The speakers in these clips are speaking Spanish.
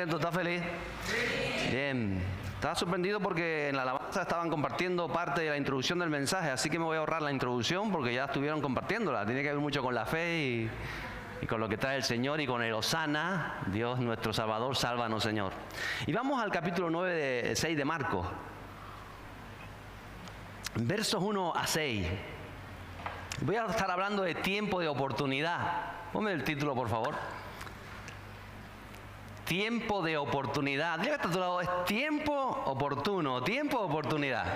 contento? ¿Está feliz? Bien. Estaba sorprendido porque en la alabanza estaban compartiendo parte de la introducción del mensaje, así que me voy a ahorrar la introducción porque ya estuvieron compartiéndola. Tiene que ver mucho con la fe y con lo que trae el Señor y con el Hosana, Dios nuestro Salvador, sálvanos Señor. Y vamos al capítulo 6 de Marcos, versos 1 a 6. Voy a estar hablando de tiempo de oportunidad. Ponme el título, por favor. Tiempo de oportunidad. Dile que está a tu lado, es tiempo oportuno, tiempo de oportunidad.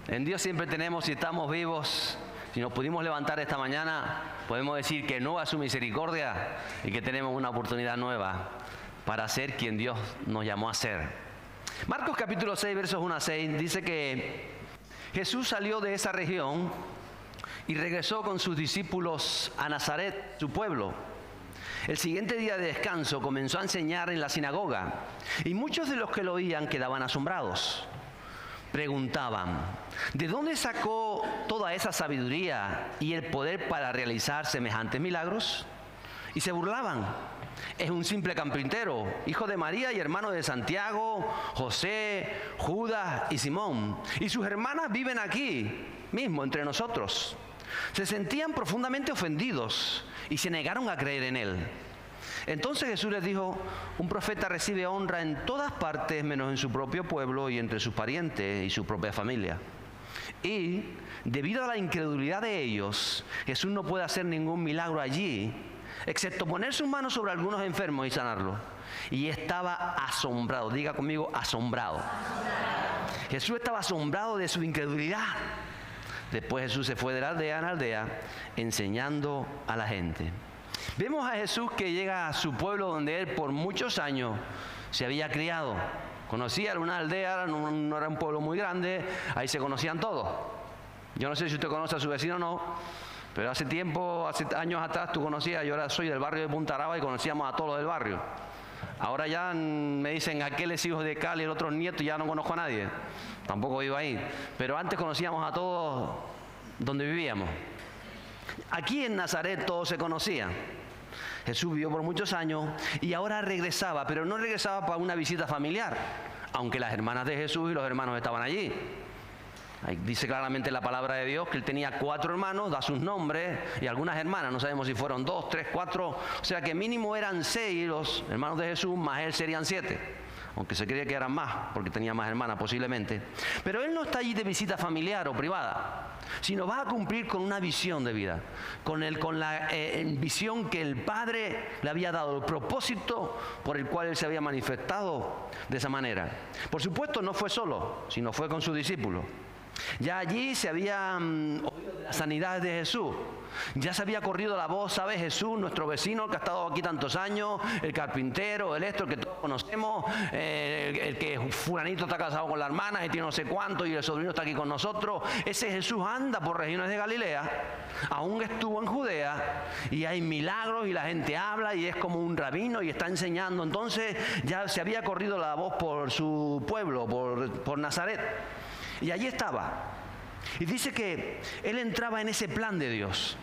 En Dios siempre tenemos, si estamos vivos, si nos pudimos levantar esta mañana, podemos decir que nueva es su misericordia y que tenemos una oportunidad nueva para ser quien Dios nos llamó a ser. Marcos capítulo 6, versos 1 a 6, dice que Jesús salió de esa región y regresó con sus discípulos a Nazaret, su pueblo. El siguiente día de descanso comenzó a enseñar en la sinagoga y muchos de los que lo oían quedaban asombrados. Preguntaban, ¿de dónde sacó toda esa sabiduría y el poder para realizar semejantes milagros? Y se burlaban. Es un simple carpintero, hijo de María y hermano de Santiago, José, Judas y Simón. Y sus hermanas viven aquí mismo entre nosotros. Se sentían profundamente ofendidos y se negaron a creer en él. Entonces Jesús les dijo, un profeta recibe honra en todas partes menos en su propio pueblo y entre sus parientes y su propia familia. Y debido a la incredulidad de ellos, Jesús no puede hacer ningún milagro allí, excepto poner sus manos sobre algunos enfermos y sanarlos. Y estaba asombrado, diga conmigo, asombrado. Jesús estaba asombrado de su incredulidad. Después Jesús se fue de la aldea en aldea enseñando a la gente. Vemos a Jesús que llega a su pueblo donde él por muchos años se había criado. Conocía una aldea, no era un pueblo muy grande, ahí se conocían todos. Yo no sé si usted conoce a su vecino o no, pero hace tiempo, hace años atrás tú conocías, yo ahora soy del barrio de Punta Araba y conocíamos a todos los del barrio. Ahora ya me dicen aquel es hijo de Cali, el otro es nieto y ya no conozco a nadie. Tampoco vivo ahí. Pero antes conocíamos a todos donde vivíamos. Aquí en Nazaret todos se conocían. Jesús vivió por muchos años y ahora regresaba, pero no regresaba para una visita familiar, aunque las hermanas de Jesús y los hermanos estaban allí. Ahí dice claramente la palabra de Dios que él tenía 4 hermanos, da sus nombres, y algunas hermanas, no sabemos si fueron 2, 3, 4, o sea que mínimo eran 6 los hermanos de Jesús, más él serían 7. Aunque se creía que eran más, porque tenía más hermanas posiblemente. Pero él no está allí de visita familiar o privada, sino va a cumplir con una visión de vida, con la visión que el Padre le había dado, el propósito por el cual él se había manifestado de esa manera. Por supuesto no fue solo, sino fue con sus discípulos. Ya allí se habían oído de las sanidades de Jesús. Ya se había corrido la voz, ¿sabes? Jesús, nuestro vecino que ha estado aquí tantos años, el carpintero, el esto, el que todos conocemos, el que fulanito está casado con la hermana y tiene no sé cuánto y el sobrino está aquí con nosotros. Ese Jesús anda por regiones de Galilea, aún estuvo en Judea y hay milagros y la gente habla y es como un rabino y está enseñando. Entonces ya se había corrido la voz por su pueblo, por Nazaret. Y allí estaba. Y dice que él entraba en ese plan de Dios.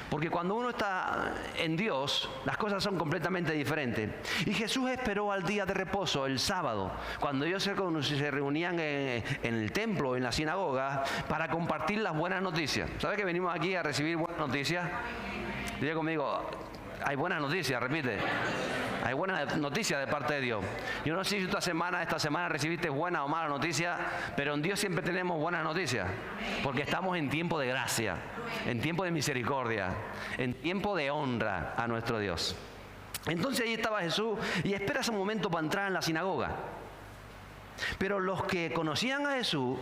Porque cuando uno está en Dios, las cosas son completamente diferentes. Y Jesús esperó al día de reposo, el sábado, cuando ellos se reunían en el templo, en la sinagoga, para compartir las buenas noticias. ¿Sabe que venimos aquí a recibir buenas noticias? Diga conmigo, hay buenas noticias, repite. Hay buenas noticias de parte de Dios. Yo no sé si esta semana recibiste buena o mala noticia, pero en Dios siempre tenemos buenas noticias, porque estamos en tiempo de gracia, en tiempo de misericordia, en tiempo de honra a nuestro Dios. Entonces ahí estaba Jesús y espera ese momento para entrar en la sinagoga. Pero los que conocían a Jesús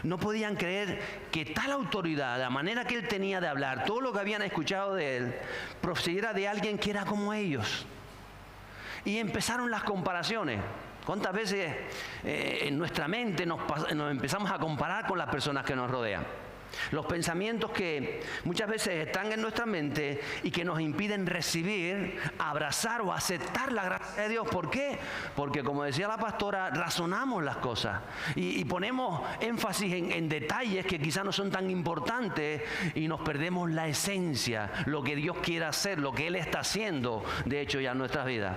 no podían creer que tal autoridad, la manera que él tenía de hablar, todo lo que habían escuchado de él, procediera de alguien que era como ellos. Y empezaron las comparaciones. ¿Cuántas veces en nuestra mente nos empezamos a comparar con las personas que nos rodean? Los pensamientos que muchas veces están en nuestra mente y que nos impiden recibir, abrazar o aceptar la gracia de Dios. ¿Por qué? Porque como decía la pastora, razonamos las cosas y ponemos énfasis en detalles que quizás no son tan importantes y nos perdemos la esencia, lo que Dios quiere hacer, lo que Él está haciendo, de hecho, ya en nuestras vidas.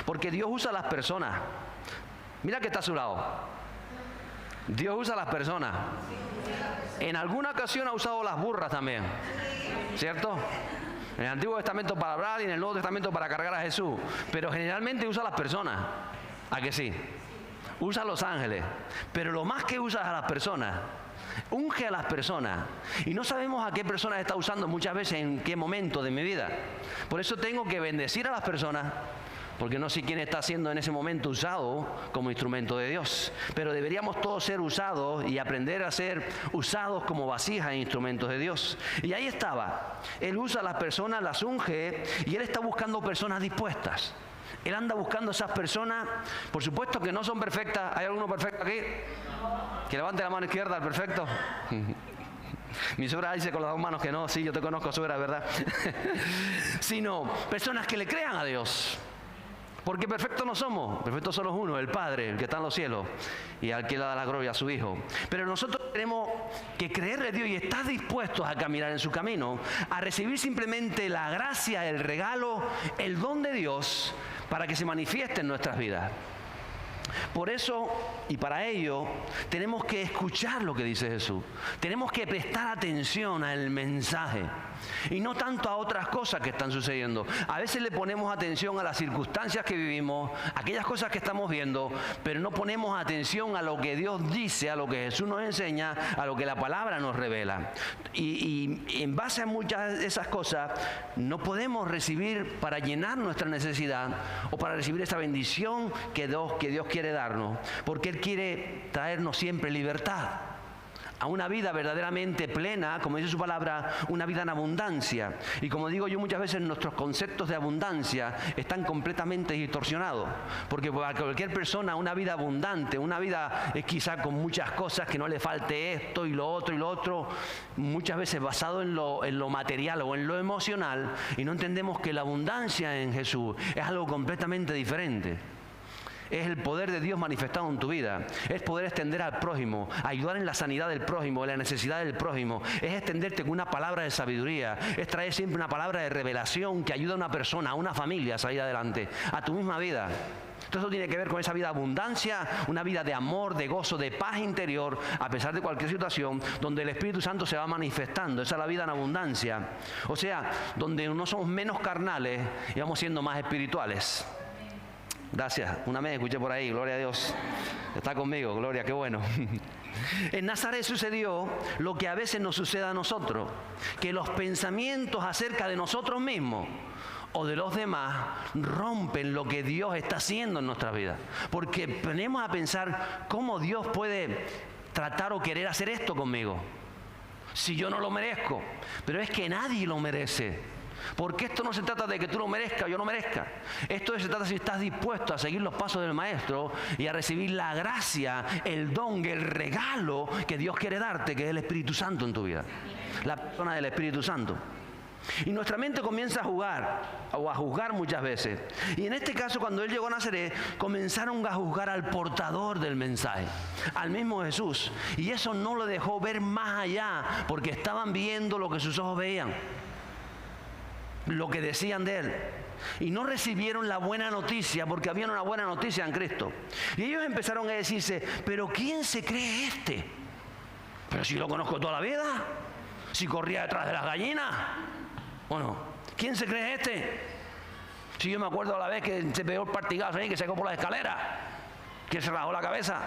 Porque Dios usa a las personas. Mira que está a su lado. Dios usa a las personas. En alguna ocasión ha usado las burras también, ¿cierto? En el Antiguo Testamento para hablar y en el Nuevo Testamento para cargar a Jesús. Pero generalmente usa a las personas. ¿A que sí? Usa a los ángeles. Pero lo más que usa es a las personas. Unge a las personas. Y no sabemos a qué personas está usando muchas veces, en qué momento de mi vida. Por eso tengo que bendecir a las personas. Porque no sé quién está siendo en ese momento usado como instrumento de Dios. Pero deberíamos todos ser usados y aprender a ser usados como vasijas e instrumentos de Dios. Y ahí estaba. Él usa a las personas, las unge, y Él está buscando personas dispuestas. Él anda buscando esas personas, por supuesto que no son perfectas. ¿Hay alguno perfecto aquí? Que levante la mano izquierda, el perfecto. Mi suegra dice con las dos manos que no. Sí, yo te conozco, suegra, ¿verdad? Sino personas que le crean a Dios. Porque perfectos no somos, perfectos solo es uno, el Padre, el que está en los cielos, y al que le da la gloria a su Hijo. Pero nosotros tenemos que creerle a Dios y estar dispuestos a caminar en su camino, a recibir simplemente la gracia, el regalo, el don de Dios, para que se manifieste en nuestras vidas. Por eso y para ello tenemos que escuchar lo que dice Jesús. Tenemos que prestar atención al mensaje y no tanto a otras cosas que están sucediendo. A veces le ponemos atención a las circunstancias que vivimos, a aquellas cosas que estamos viendo, pero no ponemos atención a lo que Dios dice, a lo que Jesús nos enseña, a lo que la palabra nos revela. Y en base a muchas de esas cosas no podemos recibir para llenar nuestra necesidad o para recibir esa bendición que Dios quiere darnos, porque Él quiere traernos siempre libertad a una vida verdaderamente plena, como dice su palabra, una vida en abundancia. Y como digo yo muchas veces, nuestros conceptos de abundancia están completamente distorsionados, porque para cualquier persona una vida abundante, una vida quizá con muchas cosas, que no le falte esto y lo otro, muchas veces basado en lo material o en lo emocional, y no entendemos que la abundancia en Jesús es algo completamente diferente. Es el poder de Dios manifestado en tu vida. Es poder extender al prójimo, ayudar en la sanidad del prójimo, en la necesidad del prójimo. Es extenderte con una palabra de sabiduría. Es traer siempre una palabra de revelación que ayuda a una persona, a una familia a salir adelante, a tu misma vida. Entonces eso tiene que ver con esa vida de abundancia, una vida de amor, de gozo, de paz interior, a pesar de cualquier situación, donde el Espíritu Santo se va manifestando. Esa es la vida en abundancia. O sea, donde no somos menos carnales y vamos siendo más espirituales. Gracias, una vez escuché por ahí, gloria a Dios, está conmigo, gloria, qué bueno. En Nazaret sucedió lo que a veces nos sucede a nosotros, que los pensamientos acerca de nosotros mismos o de los demás rompen lo que Dios está haciendo en nuestra vida, porque venimos a pensar cómo Dios puede tratar o querer hacer esto conmigo, si yo no lo merezco, pero es que nadie lo merece. Porque esto no se trata de que tú lo merezcas o yo no merezca. Esto se trata de si estás dispuesto a seguir los pasos del Maestro y a recibir la gracia, el don, el regalo que Dios quiere darte, que es el Espíritu Santo en tu vida. La persona del Espíritu Santo. Y nuestra mente comienza a jugar o a juzgar muchas veces. Y en este caso, cuando Él llegó a Nazaret, comenzaron a juzgar al portador del mensaje, al mismo Jesús. Y eso no lo dejó ver más allá, porque estaban viendo lo que sus ojos veían, lo que decían de Él, y no recibieron la buena noticia, porque había una buena noticia en Cristo. Y ellos empezaron a decirse, pero ¿quién se cree este? Pero si lo conozco toda la vida, si corría detrás de las gallinas. Bueno, ¿quién se cree este? Si yo me acuerdo a la vez que se pegó el partigazo ahí, que se cayó por la escalera, que se rajó la cabeza.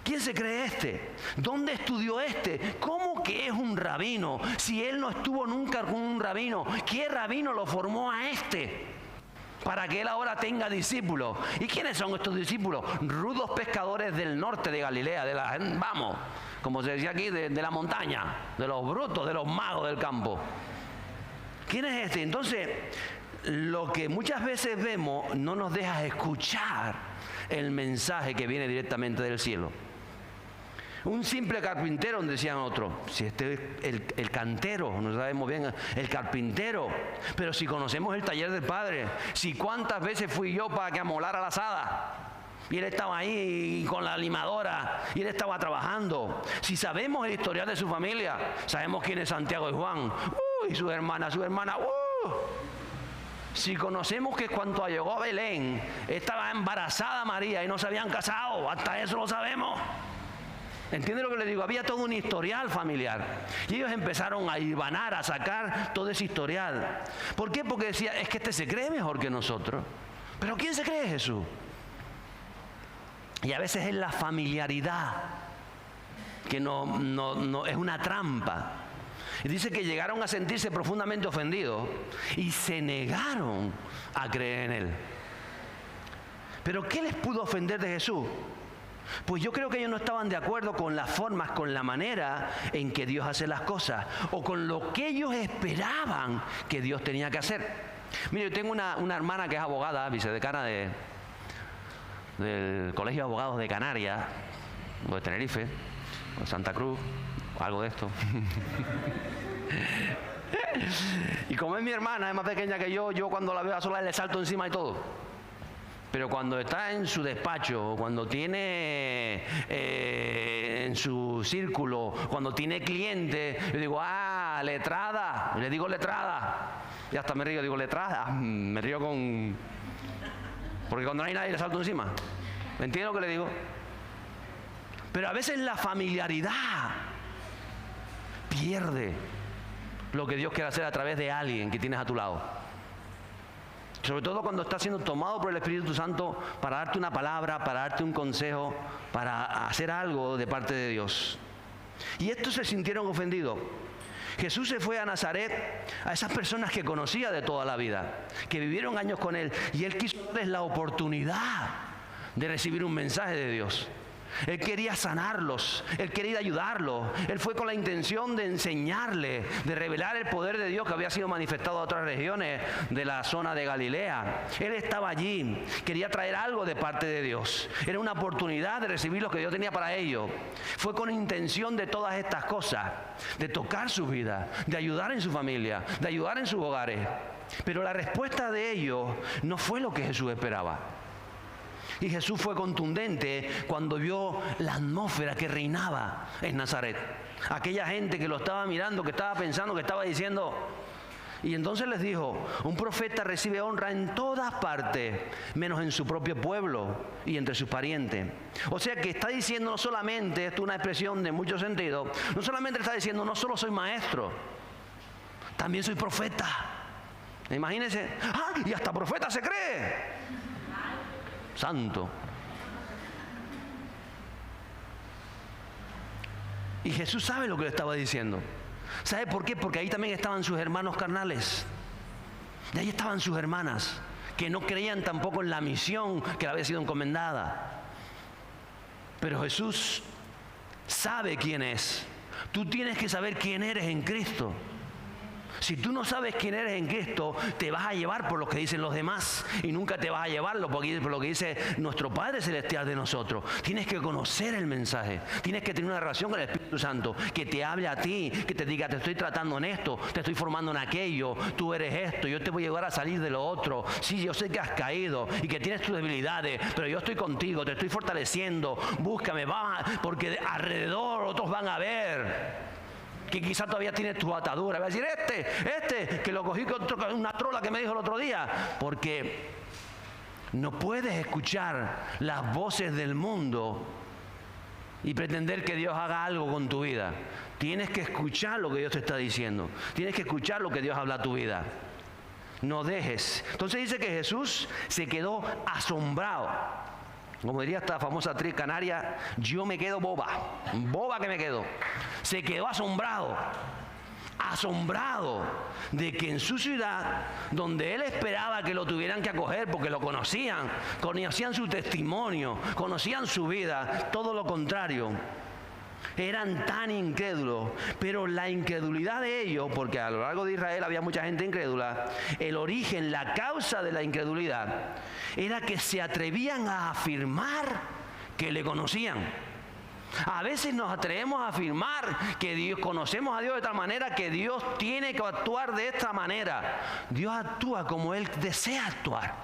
¿Quién se cree este? ¿Dónde estudió este? ¿Cómo que es un rabino? Si él no estuvo nunca con un rabino, ¿qué rabino lo formó a este? Para que él ahora tenga discípulos. ¿Y quiénes son estos discípulos? Rudos pescadores del norte de Galilea, vamos, como se decía aquí, de la montaña, de los brutos, de los magos del campo. ¿Quién es este? Entonces, lo que muchas veces vemos no nos deja escuchar el mensaje que viene directamente del cielo. Un simple carpintero, decían otros. Si este es el cantero, no sabemos bien, el carpintero. Pero si conocemos el taller del Padre, si cuántas veces fui yo para que amolara la azada, y él estaba ahí con la limadora, y él estaba trabajando. Si sabemos el historial de su familia, sabemos quién es Santiago y Juan, y su hermana, Si conocemos que cuando llegó a Belén estaba embarazada María y no se habían casado, hasta eso lo sabemos. ¿Entiende lo que le digo? Había todo un historial familiar. Y ellos empezaron a hilvanar, a sacar todo ese historial. ¿Por qué? Porque decía, es que este se cree mejor que nosotros. ¿Pero quién se cree Jesús? Y a veces es la familiaridad que no es una trampa. Y dice que llegaron a sentirse profundamente ofendidos y se negaron a creer en Él. ¿Pero qué les pudo ofender de Jesús? Pues yo creo que ellos no estaban de acuerdo con las formas, con la manera en que Dios hace las cosas, o con lo que ellos esperaban que Dios tenía que hacer. Mire, yo tengo una hermana que es abogada, vicedecana del Colegio de Abogados de Canarias, o de Tenerife, o de Santa Cruz, o algo de esto. Y como es mi hermana, es más pequeña que yo cuando la veo a sola le salto encima y todo. Pero cuando está en su despacho, cuando tiene en su círculo, cuando tiene clientes, yo digo, letrada, le digo letrada. Y hasta me río, digo letrada, me río porque cuando no hay nadie le salto encima. ¿Me entiende lo que le digo? Pero a veces la familiaridad pierde lo que Dios quiere hacer a través de alguien que tienes a tu lado. Sobre todo cuando estás siendo tomado por el Espíritu Santo para darte una palabra, para darte un consejo, para hacer algo de parte de Dios. Y estos se sintieron ofendidos. Jesús se fue a Nazaret, a esas personas que conocía de toda la vida, que vivieron años con Él, y Él quiso darles la oportunidad de recibir un mensaje de Dios. Él quería sanarlos, Él quería ayudarlos. Él fue con la intención de enseñarles, de revelar el poder de Dios que había sido manifestado a otras regiones de la zona de Galilea. Él estaba allí, quería traer algo de parte de Dios. Era una oportunidad de recibir lo que Dios tenía para ellos. Fue con intención de todas estas cosas, de tocar su vida, de ayudar en su familia, de ayudar en sus hogares. Pero la respuesta de ellos no fue lo que Jesús esperaba. Y Jesús fue contundente cuando vio la atmósfera que reinaba en Nazaret. Aquella gente que lo estaba mirando, que estaba pensando, que estaba diciendo. Y entonces les dijo, un profeta recibe honra en todas partes, menos en su propio pueblo y entre sus parientes. O sea que está diciendo no solamente, esto es una expresión de mucho sentido, no solamente está diciendo, no solo soy maestro, también soy profeta. Imagínense, y hasta profeta se cree. Santo. Y Jesús sabe lo que le estaba diciendo. ¿Sabe por qué? Porque ahí también estaban sus hermanos carnales. Y ahí estaban sus hermanas, que no creían tampoco en la misión que le había sido encomendada. Pero Jesús sabe quién es. Tú tienes que saber quién eres en Cristo. Si tú no sabes quién eres en Cristo, te vas a llevar por lo que dicen los demás y nunca te vas a llevar por lo que dice nuestro Padre Celestial de nosotros. Tienes que conocer el mensaje, tienes que tener una relación con el Espíritu Santo, que te hable a ti, que te diga, te estoy tratando en esto, te estoy formando en aquello, tú eres esto, yo te voy a llevar a salir de lo otro. Sí, yo sé que has caído y que tienes tus debilidades, pero yo estoy contigo, te estoy fortaleciendo, búscame, porque alrededor otros van a ver que quizá todavía tienes tu atadura. Va a decir, que lo cogí con una trola que me dijo el otro día. Porque no puedes escuchar las voces del mundo y pretender que Dios haga algo con tu vida. Tienes que escuchar lo que Dios te está diciendo. Tienes que escuchar lo que Dios habla a tu vida. No dejes. Entonces dice que Jesús se quedó asombrado. Como diría esta famosa actriz canaria, yo me quedo boba que me quedo. Se quedó asombrado de que en su ciudad, donde él esperaba que lo tuvieran que acoger porque lo conocían su testimonio, conocían su vida, todo lo contrario. Eran tan incrédulos, pero la incredulidad de ellos, porque a lo largo de Israel había mucha gente incrédula, el origen, la causa de la incredulidad, era que se atrevían a afirmar que le conocían. A veces nos atrevemos a afirmar que conocemos a Dios de tal manera que Dios tiene que actuar de esta manera. Dios actúa como Él desea actuar,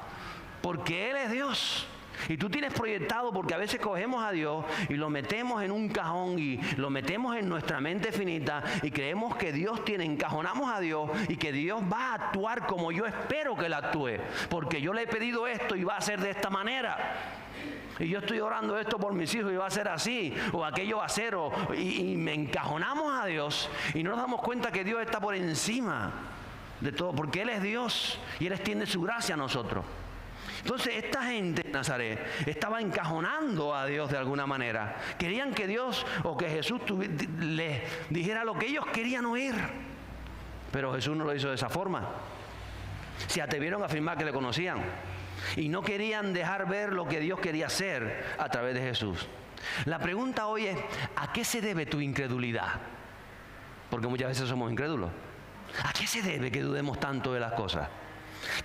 porque Él es Dios. Y tú tienes proyectado, porque a veces cogemos a Dios y lo metemos en un cajón y lo metemos en nuestra mente finita y creemos que Dios encajonamos a Dios y que Dios va a actuar como yo espero que Él actúe, porque yo le he pedido esto y va a ser de esta manera. Y yo estoy orando esto por mis hijos y va a ser así, o aquello va a ser, y me encajonamos a Dios y no nos damos cuenta que Dios está por encima de todo, porque Él es Dios y Él extiende su gracia a nosotros. Entonces esta gente de Nazaret estaba encajonando a Dios de alguna manera. Querían que Dios o que Jesús les dijera lo que ellos querían oír. Pero Jesús no lo hizo de esa forma. Se atrevieron a afirmar que le conocían. Y no querían dejar ver lo que Dios quería hacer a través de Jesús. La pregunta hoy es, ¿a qué se debe tu incredulidad? Porque muchas veces somos incrédulos. ¿A qué se debe que dudemos tanto de las cosas?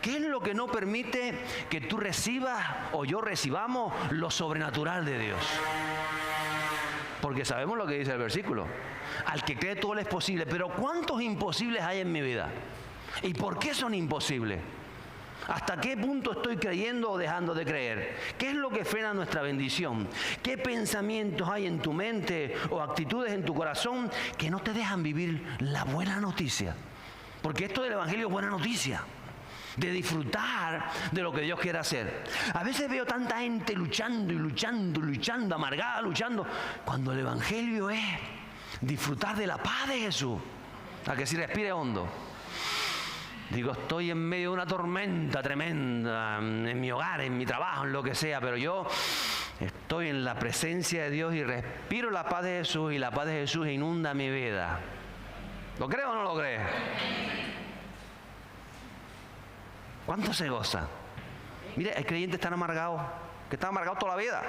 ¿Qué es lo que no permite que tú recibas o yo recibamos lo sobrenatural de Dios? Porque sabemos lo que dice el versículo. Al que cree todo le es posible. Pero ¿cuántos imposibles hay en mi vida? ¿Y por qué son imposibles? ¿Hasta qué punto estoy creyendo o dejando de creer? ¿Qué es lo que frena nuestra bendición? ¿Qué pensamientos hay en tu mente o actitudes en tu corazón que no te dejan vivir la buena noticia? Porque esto del Evangelio es buena noticia, de disfrutar de lo que Dios quiere hacer. A veces veo tanta gente luchando y luchando, luchando, amargada, luchando, cuando el Evangelio es disfrutar de la paz de Jesús. A que si respire hondo. Digo, estoy en medio de una tormenta tremenda, en mi hogar, en mi trabajo, en lo que sea, pero yo estoy en la presencia de Dios y respiro la paz de Jesús, y la paz de Jesús inunda mi vida. ¿Lo cree o no lo cree? ¿Cuánto se goza? Mire, hay creyentes tan amargados, que están amargados toda la vida.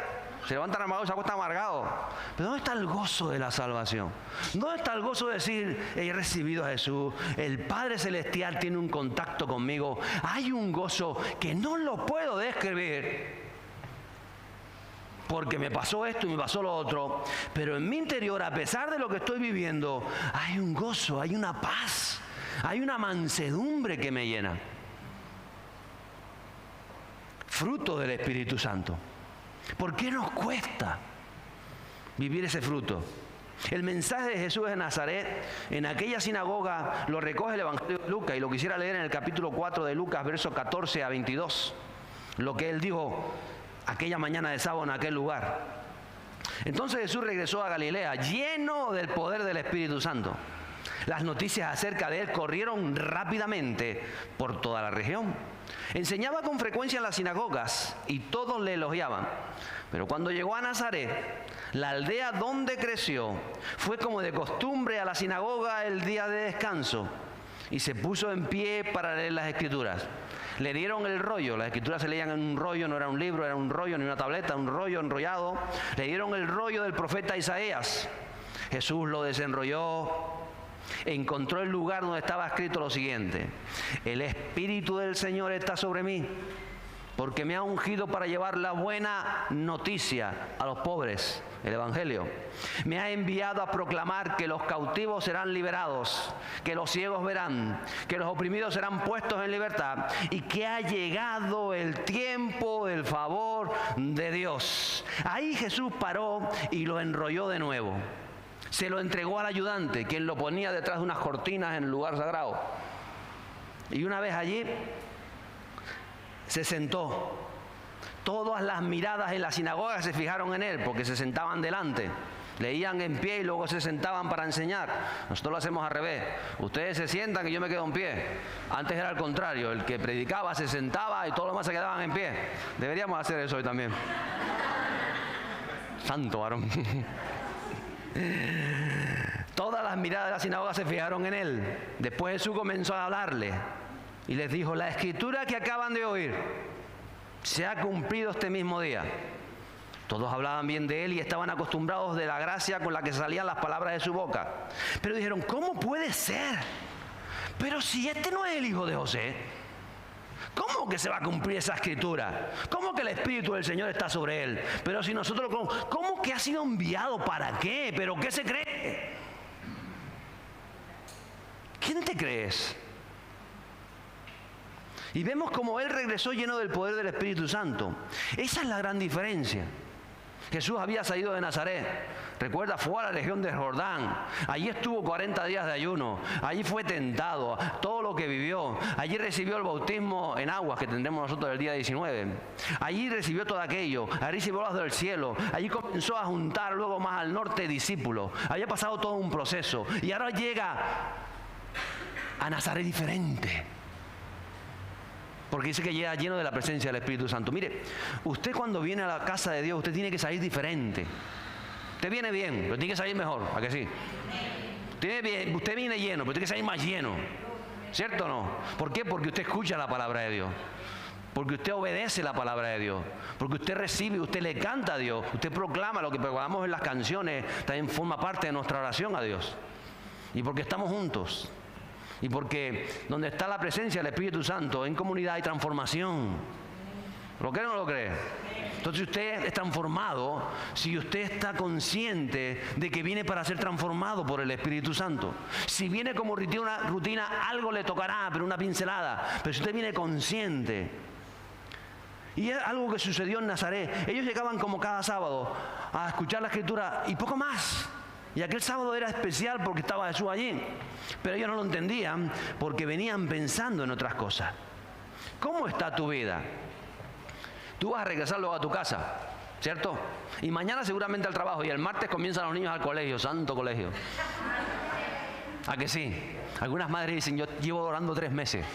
Se levantan amargados y se acuestan amargados. Pero ¿dónde está el gozo de la salvación? ¿Dónde está el gozo de decir, he recibido a Jesús, el Padre Celestial tiene un contacto conmigo? Hay un gozo que no lo puedo describir, porque me pasó esto y me pasó lo otro. Pero en mi interior, a pesar de lo que estoy viviendo, hay un gozo, hay una paz, hay una mansedumbre que me llena. Fruto del Espíritu Santo. ¿Por qué nos cuesta vivir ese fruto? El mensaje de Jesús de Nazaret en aquella sinagoga lo recoge el Evangelio de Lucas, y lo quisiera leer en el capítulo 4 de Lucas, versos 14 a 22. Lo que él dijo aquella mañana de sábado en aquel lugar. Entonces Jesús regresó a Galilea lleno del poder del Espíritu Santo. Las noticias acerca de él corrieron rápidamente por toda la región. Enseñaba con frecuencia en las sinagogas y todos le elogiaban. Pero cuando llegó a Nazaret, la aldea donde creció, fue como de costumbre a la sinagoga el día de descanso y se puso en pie para leer las Escrituras. Le dieron el rollo, las Escrituras se leían en un rollo, no era un libro, era un rollo, ni una tableta, un rollo enrollado. Le dieron el rollo del profeta Isaías. Jesús lo desenrolló. Encontró el lugar donde estaba escrito lo siguiente: el Espíritu del Señor está sobre mí, porque me ha ungido para llevar la buena noticia a los pobres, el Evangelio. Me ha enviado a proclamar que los cautivos serán liberados, que los ciegos verán, que los oprimidos serán puestos en libertad, y que ha llegado el tiempo del favor de Dios. Ahí Jesús paró y lo enrolló de nuevo. Se lo entregó al ayudante, quien lo ponía detrás de unas cortinas en el lugar sagrado. Y una vez allí, se sentó. Todas las miradas en la sinagoga se fijaron en él, porque se sentaban delante. Leían en pie y luego se sentaban para enseñar. Nosotros lo hacemos al revés. Ustedes se sientan y yo me quedo en pie. Antes era al contrario. El que predicaba se sentaba y todos los demás se quedaban en pie. Deberíamos hacer eso hoy también. Santo varón. Todas las miradas de la sinagoga se fijaron en él. Después Jesús comenzó a hablarle y les dijo: la escritura que acaban de oír se ha cumplido este mismo día. Todos hablaban bien de él y estaban acostumbrados de la gracia con la que salían las palabras de su boca. Pero dijeron: ¿cómo puede ser? Pero si este no es el hijo de José, ¿cómo que se va a cumplir esa escritura? ¿Cómo que el Espíritu del Señor está sobre él? Pero si nosotros, ¿cómo que ha sido enviado? ¿Para qué? ¿Pero qué se cree? ¿Quién te crees? Y vemos como él regresó lleno del poder del Espíritu Santo. Esa es la gran diferencia. Jesús había salido de Nazaret. Recuerda, fue a la región de Jordán. Allí estuvo 40 días de ayuno. Allí fue tentado. Todo lo que vivió. Allí recibió el bautismo en aguas que tendremos nosotros el día 19. Allí recibió todo aquello. Allí recibió las del cielo. Allí comenzó a juntar luego más al norte discípulos. Había pasado todo un proceso. Y ahora llega a Nazaret diferente. Porque dice que llega lleno de la presencia del Espíritu Santo. Mire, usted cuando viene a la casa de Dios, usted tiene que salir diferente. Usted viene bien, pero tiene que salir mejor, ¿a que sí? Usted viene lleno, pero tiene que salir más lleno. ¿Cierto o no? ¿Por qué? Porque usted escucha la palabra de Dios. Porque usted obedece la palabra de Dios. Porque usted recibe, usted le canta a Dios. Usted proclama lo que proclamamos en las canciones. También forma parte de nuestra oración a Dios. Y porque estamos juntos. Y porque donde está la presencia del Espíritu Santo, en comunidad hay transformación. ¿Lo cree o no lo cree? Entonces usted es transformado si usted está consciente de que viene para ser transformado por el Espíritu Santo. Si viene como rutina, algo le tocará, pero una pincelada. Pero si usted viene consciente. Y es algo que sucedió en Nazaret. Ellos llegaban como cada sábado a escuchar la Escritura y poco más. Y aquel sábado era especial porque estaba Jesús allí. Pero ellos no lo entendían porque venían pensando en otras cosas. ¿Cómo está tu vida? Tú vas a regresar luego a tu casa, ¿cierto? Y mañana seguramente al trabajo. Y el martes comienzan los niños al colegio, santo colegio. ¿A que sí? Algunas madres dicen, yo llevo orando 3 meses.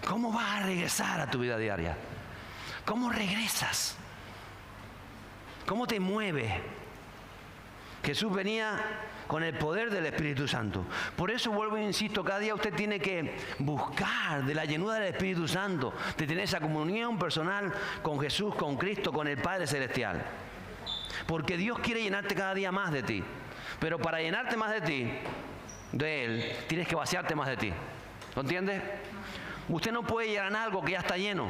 ¿Cómo vas a regresar a tu vida diaria? ¿Cómo regresas? ¿Cómo te mueve? Jesús venía con el poder del Espíritu Santo. Por eso vuelvo e insisto, cada día usted tiene que buscar de la llenura del Espíritu Santo, de tener esa comunión personal con Jesús, con Cristo, con el Padre Celestial. Porque Dios quiere llenarte cada día más de ti. Pero para llenarte más de ti, de Él, tienes que vaciarte más de ti. ¿Lo entiendes? Usted no puede llenar algo que ya está lleno.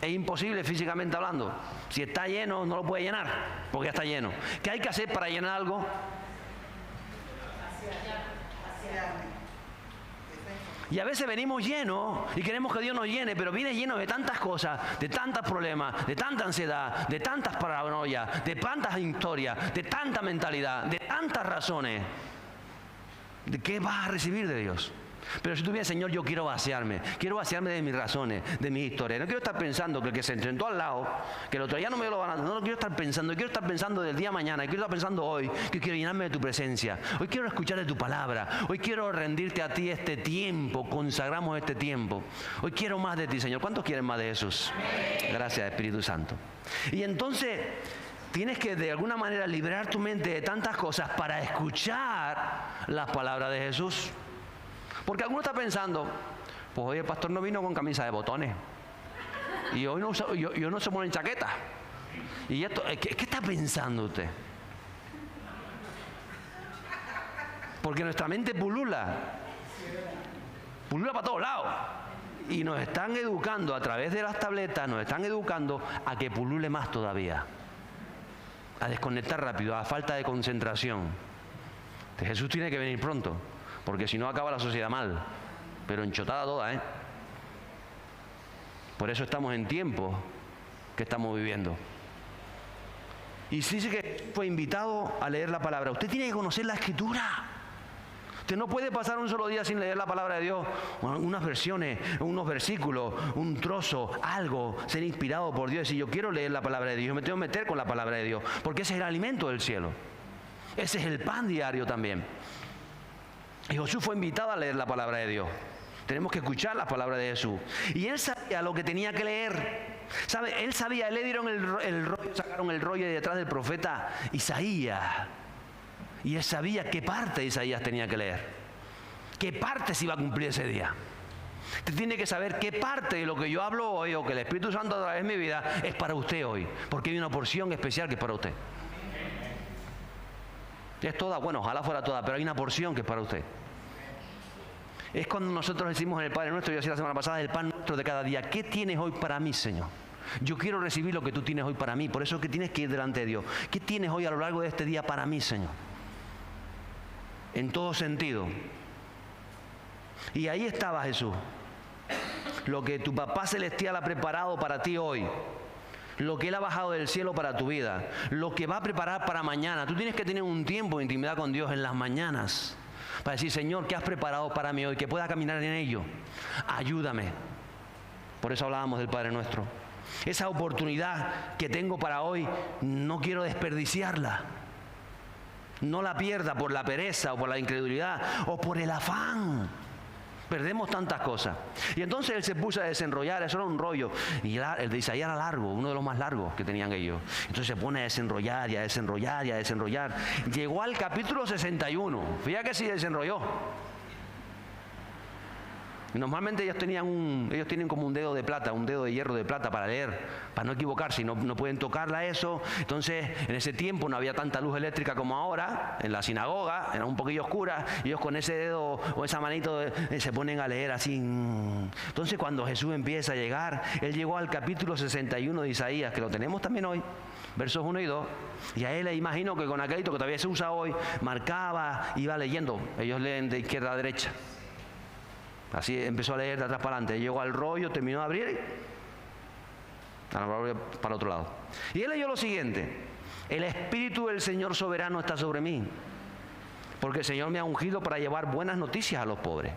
Es imposible físicamente hablando. Si está lleno, no lo puede llenar, porque ya está lleno. ¿Qué hay que hacer para llenar algo? Y a veces venimos llenos y queremos que Dios nos llene, pero viene lleno de tantas cosas, de tantos problemas, de tanta ansiedad, de tantas paranoias, de tantas historias, de tanta mentalidad, de tantas razones. ¿De qué vas a recibir de Dios? Pero si tú vienes, Señor, yo quiero vaciarme de mis razones, de mis historias. No quiero estar pensando que el que se sentó al lado, que el otro día no me lo van a dar. No quiero estar pensando, quiero estar pensando del día de mañana, quiero estar pensando hoy, que quiero llenarme de tu presencia. Hoy quiero escuchar de tu palabra. Hoy quiero rendirte a ti este tiempo, consagramos este tiempo. Hoy quiero más de ti, Señor. ¿Cuántos quieren más de Jesús? Gracias, Espíritu Santo. Y entonces tienes que de alguna manera liberar tu mente de tantas cosas para escuchar las palabras de Jesús. Porque alguno está pensando, pues hoy el pastor no vino con camisa de botones. Y hoy no se ponen chaquetas. Y esto, ¿qué está pensando usted? Porque nuestra mente pulula para todos lados. Y nos están educando a través de las tabletas, nos están educando a que pulule más todavía. A desconectar rápido, a falta de concentración. Jesús tiene que venir pronto. Porque si no acaba la sociedad mal, pero enchotada toda, ¿eh? Por eso estamos en tiempos que estamos viviendo. Y sí dice que fue invitado a leer la palabra. Usted tiene que conocer la Escritura. Usted no puede pasar un solo día sin leer la palabra de Dios, unas versiones, unos versículos, un trozo, algo, ser inspirado por Dios y decir, yo quiero leer la palabra de Dios, yo me tengo que meter con la palabra de Dios, porque ese es el alimento del cielo. Ese es el pan diario también. Y Jesús fue invitado a leer la palabra de Dios. Tenemos que escuchar la palabra de Jesús. Y él sabía lo que tenía que leer. ¿Sabe? Él sabía, le dieron el rollo, sacaron el rollo de detrás del profeta Isaías. Y él sabía qué parte de Isaías tenía que leer. Qué parte se iba a cumplir ese día. Usted tiene que saber qué parte de lo que yo hablo hoy o que el Espíritu Santo a través de mi vida es para usted hoy. Porque hay una porción especial que es para usted. Es toda, bueno, ojalá fuera toda, pero hay una porción que es para usted. Es cuando nosotros decimos en el Padre Nuestro, yo decía la semana pasada, el pan nuestro de cada día. ¿Qué tienes hoy para mí, Señor? Yo quiero recibir lo que tú tienes hoy para mí. Por eso es que tienes que ir delante de Dios. ¿Qué tienes hoy a lo largo de este día para mí, Señor? En todo sentido. Y ahí estaba Jesús. Lo que tu Papá Celestial ha preparado para ti hoy, lo que Él ha bajado del cielo para tu vida, lo que va a preparar para mañana. Tú tienes que tener un tiempo de intimidad con Dios en las mañanas para decir, Señor, ¿qué has preparado para mí hoy? Que pueda caminar en ello. Ayúdame. Por eso hablábamos del Padre Nuestro. Esa oportunidad que tengo para hoy, no quiero desperdiciarla. No la pierda por la pereza o por la incredulidad o por el afán. Perdemos tantas cosas. Y entonces él se puso a desenrollar, eso era un rollo. Y el de Isaías era largo, uno de los más largos que tenían ellos. Entonces se pone a desenrollar y a desenrollar y a desenrollar. Llegó al capítulo 61. Fíjate que sí desenrolló. Y normalmente ellos tienen como un dedo de plata, un dedo de hierro de plata para leer, para no equivocarse, y no pueden tocarla eso. Entonces, en ese tiempo no había tanta luz eléctrica como ahora, en la sinagoga, era un poquillo oscura, y ellos con ese dedo o esa manito se ponen a leer así. Entonces, cuando Jesús empieza a llegar, Él llegó al capítulo 61 de Isaías, que lo tenemos también hoy, versos 1 y 2, y a Él le imagino que con aquello que todavía se usa hoy, marcaba, iba leyendo. Ellos leen de izquierda a derecha. Así empezó a leer de atrás para adelante. Llegó al rollo, terminó de abrir para otro lado. Y él leyó lo siguiente: el Espíritu del Señor soberano está sobre mí, porque el Señor me ha ungido para llevar buenas noticias a los pobres.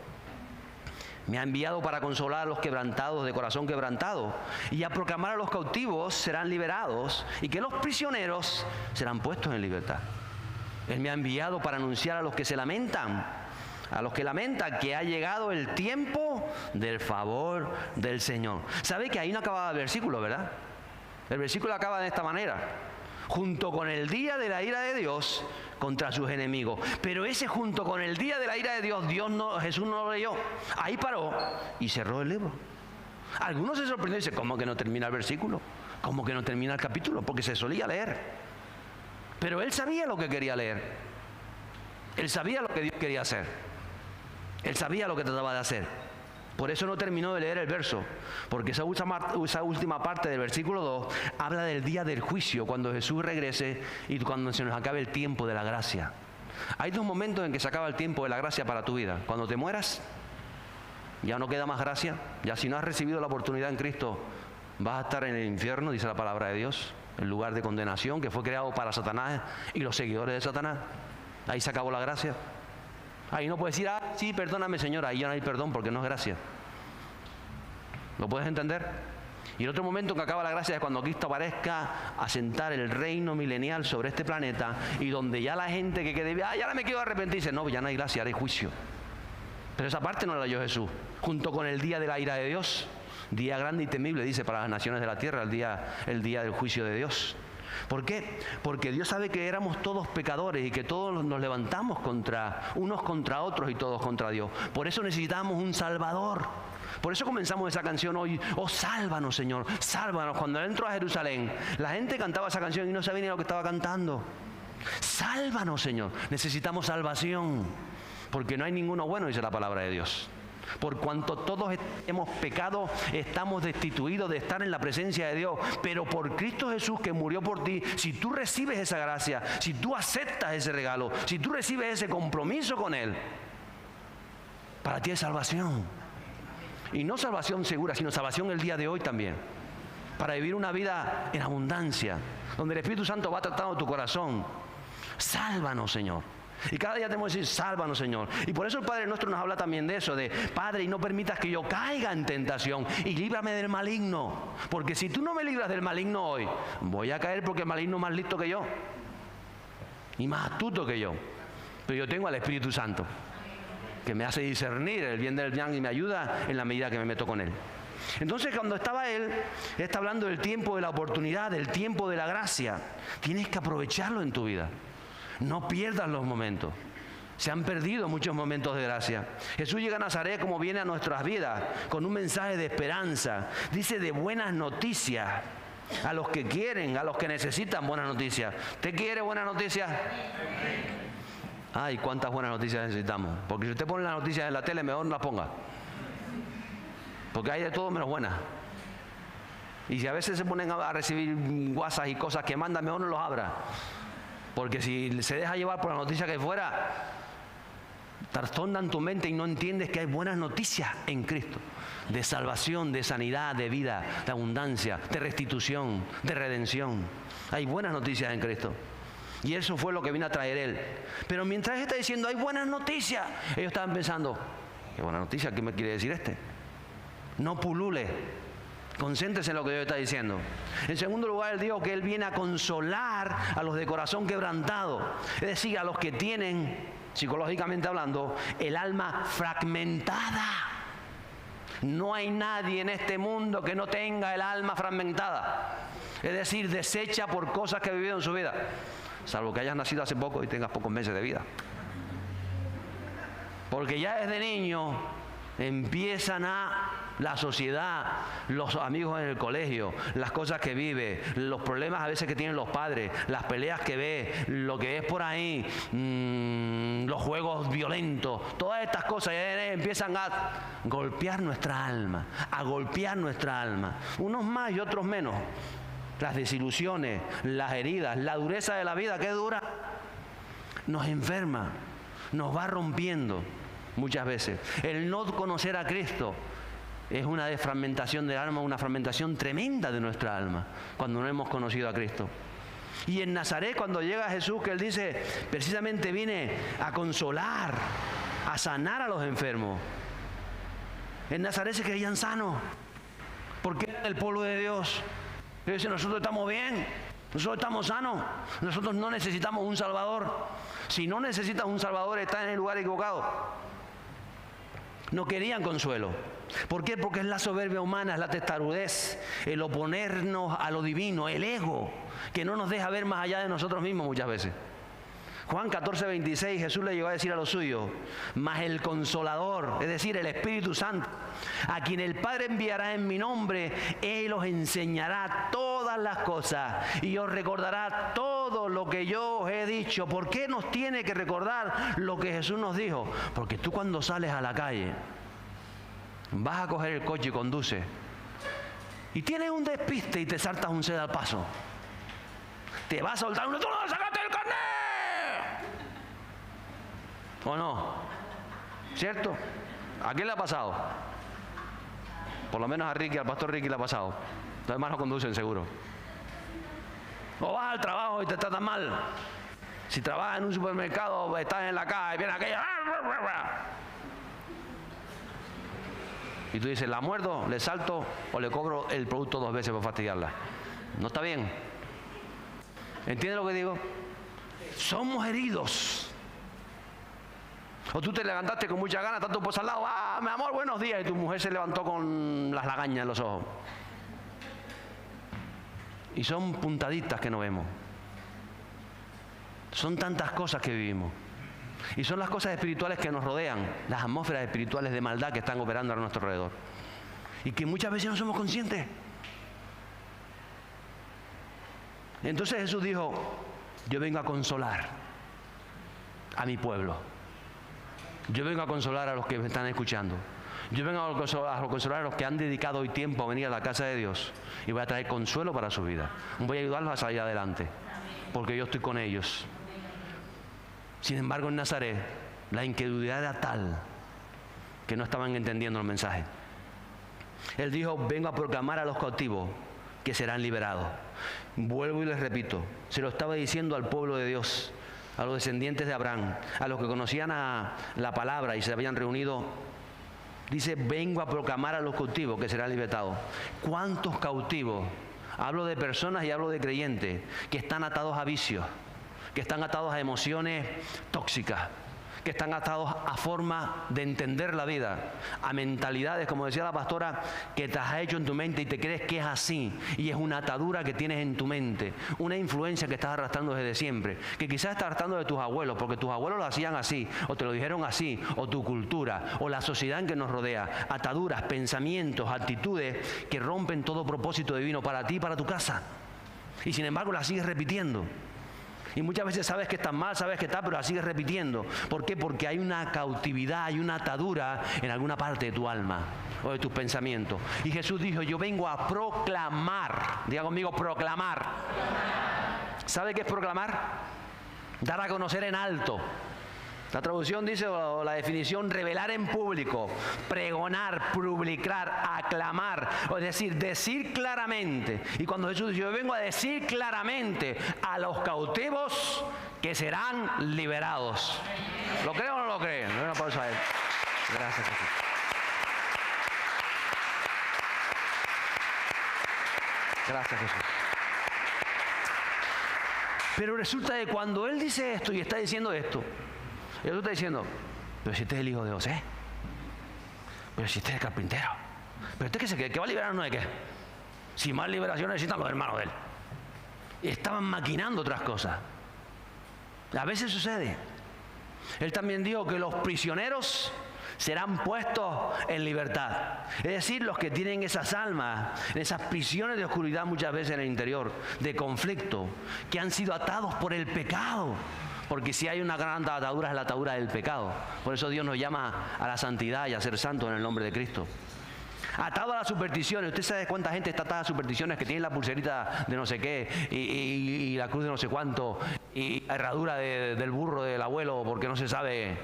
Me ha enviado para consolar a los quebrantados de corazón quebrantado, y a proclamar a los cautivos serán liberados, y que los prisioneros serán puestos en libertad. Él me ha enviado para anunciar a los que se lamentan, que ha llegado el tiempo del favor del Señor. ¿Sabe que ahí no acababa el versículo, verdad? El versículo acaba de esta manera: junto con el día de la ira de Dios contra sus enemigos. Pero ese junto con el día de la ira de Dios, Jesús no lo leyó. Ahí paró y cerró el libro. Algunos se sorprendieron y dicen, ¿cómo que no termina el versículo? ¿Cómo que no termina el capítulo? Porque se solía leer. Pero él sabía lo que quería leer. Él sabía lo que Dios quería hacer. Él sabía lo que trataba de hacer. Por eso no terminó de leer el verso, porque esa última parte del versículo 2 habla del día del juicio, cuando Jesús regrese y cuando se nos acabe el tiempo de la gracia. Hay dos momentos en que se acaba el tiempo de la gracia para tu vida. Cuando te mueras, ya no queda más gracia. Ya si no has recibido la oportunidad en Cristo, vas a estar en el infierno, dice la palabra de Dios, el lugar de condenación que fue creado para Satanás y los seguidores de Satanás. Ahí se acabó la gracia. Ahí no puedes decir, sí, perdóname, Señor. Ahí ya no hay perdón porque no es gracia. ¿Lo puedes entender? Y el otro momento que acaba la gracia es cuando Cristo aparezca a sentar el reino milenial sobre este planeta, y donde ya la gente que quede, ya no me quiero arrepentir, dice, no, ya no hay gracia, ahora hay juicio. Pero esa parte no la dio Jesús. Junto con el día de la ira de Dios, día grande y temible, dice, para las naciones de la tierra, el día del juicio de Dios. ¿Por qué? Porque Dios sabe que éramos todos pecadores y que todos nos levantamos unos contra otros y todos contra Dios. Por eso necesitamos un Salvador. Por eso comenzamos esa canción hoy: oh, sálvanos, Señor, sálvanos. Cuando él entró a Jerusalén, la gente cantaba esa canción y no sabía ni lo que estaba cantando. Sálvanos, Señor. Necesitamos salvación, porque no hay ninguno bueno, dice la palabra de Dios. Por cuanto todos hemos pecado, estamos destituidos de estar en la presencia de Dios. Pero por Cristo Jesús, que murió por ti, si tú recibes esa gracia, si tú aceptas ese regalo, si tú recibes ese compromiso con Él, para ti es salvación. Y no salvación segura, sino salvación el día de hoy también. Para vivir una vida en abundancia, donde el Espíritu Santo va tratando tu corazón. Sálvanos, Señor. Y cada día tenemos que decir, sálvanos, Señor. Y por eso el Padre Nuestro nos habla también de eso, de Padre, y no permitas que yo caiga en tentación, y líbrame del maligno. Porque si tú no me libras del maligno hoy, voy a caer, porque el maligno es más listo que yo y más astuto que yo. Pero yo tengo al Espíritu Santo, que me hace discernir el bien del mal y me ayuda en la medida que me meto con Él. Entonces, cuando estaba Él está hablando del tiempo de la oportunidad, del tiempo de la gracia. Tienes que aprovecharlo en tu vida. No pierdas los momentos. Se han perdido muchos momentos de gracia. Jesús llega a Nazaret, como viene a nuestras vidas, con un mensaje de esperanza. Dice, de buenas noticias. A los que quieren, a los que necesitan buenas noticias. ¿Usted quiere buenas noticias? Ay, cuántas buenas noticias necesitamos. Porque si usted pone las noticias en la tele, mejor no las ponga. Porque hay de todo menos buenas. Y si a veces se ponen a recibir WhatsApp y cosas que mandan, mejor no los abra. Porque si se deja llevar por la noticia que fuera, trastornan tu mente y no entiendes que hay buenas noticias en Cristo. De salvación, de sanidad, de vida, de abundancia, de restitución, de redención. Hay buenas noticias en Cristo. Y eso fue lo que vino a traer Él. Pero mientras Él está diciendo, hay buenas noticias, ellos estaban pensando, ¿qué buena noticia? ¿Qué me quiere decir este? No pulule. Concéntrese en lo que Dios está diciendo. En segundo lugar, Él dijo que Él viene a consolar a los de corazón quebrantado. Es decir, a los que tienen, psicológicamente hablando, el alma fragmentada. No hay nadie en este mundo que no tenga el alma fragmentada. Es decir, deshecha por cosas que ha vivido en su vida. Salvo que hayas nacido hace poco y tengas pocos meses de vida. Porque ya desde niño empiezan la sociedad, los amigos en el colegio, las cosas que vive, los problemas a veces que tienen los padres, las peleas que ve, lo que es por ahí, los juegos violentos, todas estas cosas empiezan a golpear nuestra alma, unos más y otros menos. Las desilusiones, las heridas, la dureza de la vida, ¿qué dura? Nos enferma, nos va rompiendo muchas veces. El no conocer a Cristo es una desfragmentación del alma, una fragmentación tremenda de nuestra alma, cuando no hemos conocido a Cristo. Y en Nazaret, cuando llega Jesús, que Él dice, precisamente viene a consolar, a sanar a los enfermos. En Nazaret se creían sanos, porque eran el pueblo de Dios. Ellos dicen, nosotros estamos bien, nosotros estamos sanos, nosotros no necesitamos un Salvador. Si no necesitas un Salvador, estás en el lugar equivocado. No querían consuelo. ¿Por qué? Porque es la soberbia humana, es la testarudez, el oponernos a lo divino, el ego, que no nos deja ver más allá de nosotros mismos muchas veces. Juan 14:26, Jesús le llegó a decir a los suyos, mas el Consolador, es decir, el Espíritu Santo, a quien el Padre enviará en mi nombre, Él os enseñará todas las cosas y os recordará todo lo que yo os he dicho. ¿Por qué nos tiene que recordar lo que Jesús nos dijo? Porque tú cuando sales a la calle, vas a coger el coche y conduces, y tienes un despiste y te saltas un ceda al paso. Te va a soltar uno, ¡tú no sacaste el carnet! ¿O no? ¿Cierto? ¿A quién le ha pasado? Por lo menos a Ricky, al pastor Ricky le ha pasado. Los demás no conducen seguro. O vas al trabajo y te tratan mal. Si trabajas en un supermercado, estás en la caja y viene aquella. Y tú dices, ¿la muerdo, le salto o le cobro el producto 2 veces por fastidiarla? No está bien. ¿Entiendes lo que digo? Somos heridos. O tú te levantaste con mucha ganas, está tu esposa al lado, mi amor, buenos días, y tu mujer se levantó con las lagañas en los ojos. Y son puntaditas que no vemos. Son tantas cosas que vivimos. Y son las cosas espirituales que nos rodean, las atmósferas espirituales de maldad que están operando a nuestro alrededor. Y que muchas veces no somos conscientes. Entonces Jesús dijo, yo vengo a consolar a mi pueblo. Yo vengo a consolar a los que me están escuchando. Yo vengo a consolar a los que han dedicado hoy tiempo a venir a la casa de Dios. Y voy a traer consuelo para su vida. Voy a ayudarlos a salir adelante. Porque yo estoy con ellos. Sin embargo, en Nazaret, la incredulidad era tal que no estaban entendiendo el mensaje. Él dijo, vengo a proclamar a los cautivos que serán liberados. Vuelvo y les repito, se lo estaba diciendo al pueblo de Dios, a los descendientes de Abraham, a los que conocían la palabra y se habían reunido. Dice, vengo a proclamar a los cautivos que serán libertados. ¿Cuántos cautivos? Hablo de personas y hablo de creyentes que están atados a vicios, que están atados a emociones tóxicas, que están atados a formas de entender la vida, a mentalidades, como decía la pastora, que te has hecho en tu mente y te crees que es así, y es una atadura que tienes en tu mente, una influencia que estás arrastrando desde siempre, que quizás estás arrastrando de tus abuelos, porque tus abuelos lo hacían así, o te lo dijeron así, o tu cultura, o la sociedad en que nos rodea, ataduras, pensamientos, actitudes que rompen todo propósito divino para ti y para tu casa, y sin embargo las sigues repitiendo. Y muchas veces sabes que estás mal, sabes que estás, pero la sigues repitiendo. ¿Por qué? Porque hay una cautividad, hay una atadura en alguna parte de tu alma o de tus pensamientos. Y Jesús dijo, yo vengo a proclamar. Diga conmigo, proclamar. ¿Sabe qué es proclamar? Dar a conocer en alto. La traducción dice, o la definición, revelar en público, pregonar, publicar, aclamar, o es decir, decir claramente. Y cuando Jesús dice, yo vengo a decir claramente a los cautivos que serán liberados. ¿Lo creen o no lo creen? Doy una pausa a él. Gracias, Jesús. Gracias, Jesús. Pero resulta que cuando Él dice esto y está diciendo esto, Él está diciendo, pero si este es el hijo de José, pero si este es el carpintero, pero este que va a liberarnos de qué, si más liberación necesitan los hermanos de Él. Y estaban maquinando otras cosas. A veces sucede. Él también dijo que los prisioneros serán puestos en libertad. Es decir, los que tienen esas almas, en esas prisiones de oscuridad muchas veces en el interior, de conflicto, que han sido atados por el pecado. Porque si hay una gran atadura es la atadura del pecado. Por eso Dios nos llama a la santidad y a ser santos en el nombre de Cristo. Atado a las supersticiones. Usted sabe cuánta gente está atada a supersticiones, que tienen la pulserita de no sé qué y la cruz de no sé cuánto y la herradura del burro del abuelo porque no se sabe.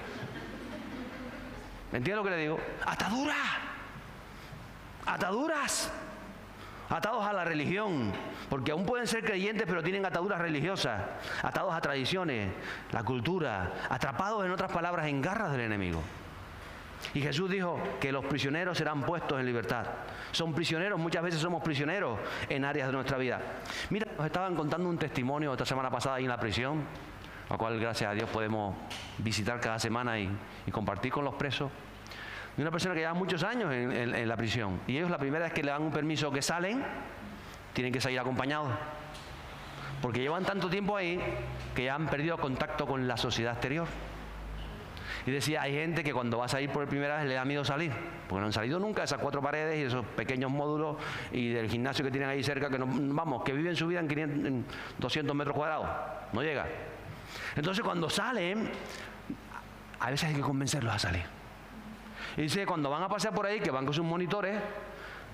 ¿Me entiende lo que le digo? Atadura. Ataduras. Atados a la religión, porque aún pueden ser creyentes pero tienen ataduras religiosas, atados a tradiciones, la cultura, atrapados en otras palabras en garras del enemigo. Y Jesús dijo que los prisioneros serán puestos en libertad. Son prisioneros, muchas veces somos prisioneros en áreas de nuestra vida. Mira, nos estaban contando un testimonio esta semana pasada ahí en la prisión, al cual gracias a Dios podemos visitar cada semana y compartir con los presos. De una persona que lleva muchos años en la prisión. Y ellos la primera vez que le dan un permiso que salen, tienen que salir acompañados. Porque llevan tanto tiempo ahí que ya han perdido contacto con la sociedad exterior. Y decía, hay gente que cuando va a salir por primera vez le da miedo salir. Porque no han salido nunca de esas 4 paredes y esos pequeños módulos y del gimnasio que tienen ahí cerca, que no, vamos, que viven su vida en 200 metros cuadrados. No llega. Entonces cuando salen, a veces hay que convencerlos a salir. Y dice que cuando van a pasear por ahí, que van con sus monitores,